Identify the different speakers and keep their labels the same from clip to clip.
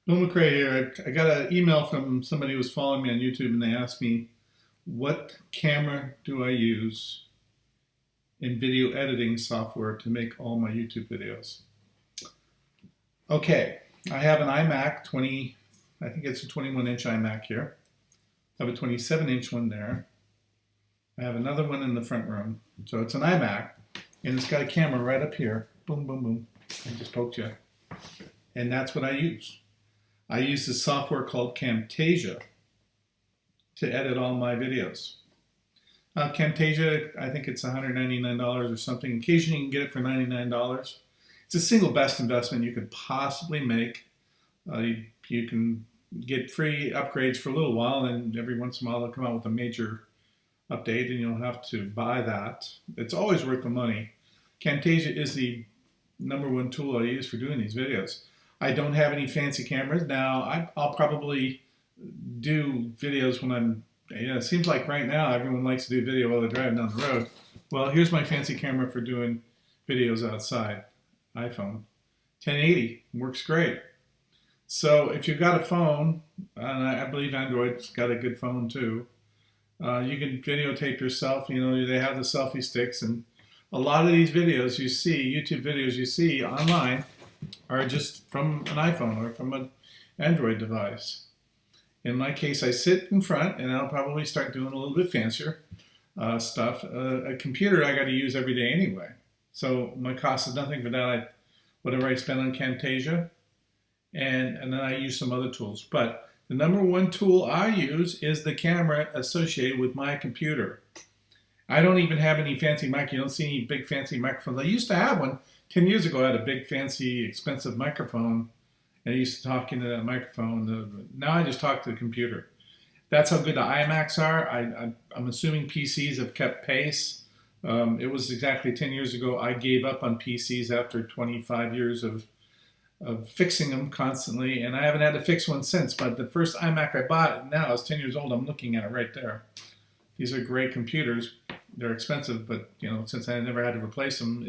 Speaker 1: Bill McRae here. I got an email from somebody who was following me on YouTube, and they asked me, what camera do I use in video editing software to make all my YouTube videos? Okay, I have an iMac 20, I think it's a 21-inch iMac here. I have a 27-inch one there. I have another one in the front room. So it's an iMac, and it's got a camera right up here. Boom, boom, boom. I just poked you. And that's what I use. I use this software called Camtasia to edit all my videos. Camtasia, I think it's $199 or something. Occasionally you can get it for $99. It's the single best investment you could possibly make. You can get free upgrades for a little while, and every once in a while they'll come out with a major update and you'll have to buy that. It's always worth the money. Camtasia is the #1 tool I use for doing these videos. I don't have any fancy cameras. Now, I'll probably do videos when it seems like right now everyone likes to do video while they're driving down the road. Well, here's my fancy camera for doing videos outside. iPhone. 1080, works great. So if you've got a phone, and I believe Android's got a good phone too, you can videotape yourself. You know, they have the selfie sticks, and a lot of these videos you see, YouTube videos you see online, are just from an iPhone or from an Android device. In my case, I sit in front, and I'll probably start doing a little bit fancier stuff. A computer I got to use every day anyway, so my cost is nothing for that. Whatever I spend on Camtasia, and then I use some other tools. But the #1 tool I use is the camera associated with my computer. I don't even have any fancy mic. You don't see any big fancy microphones. I used to have one. 10 years ago, I had a big, fancy, expensive microphone, and I used to talk into that microphone. Now I just talk to the computer. That's how good the iMacs are. I'm assuming PCs have kept pace. It was exactly 10 years ago I gave up on PCs after 25 years of fixing them constantly, and I haven't had to fix one since. But the first iMac I bought now is 10 years old. I'm looking at it right there. These are great computers. They're expensive, but since I never had to replace them,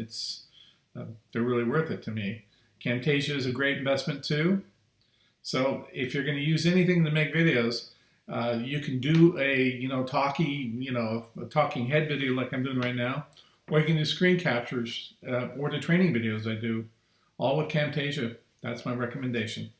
Speaker 1: they're really worth it to me. Camtasia is a great investment too. So if you're going to use anything to make videos, you can do a talking head video like I'm doing right now, or you can do screen captures or the training videos I do, all with Camtasia. That's my recommendation.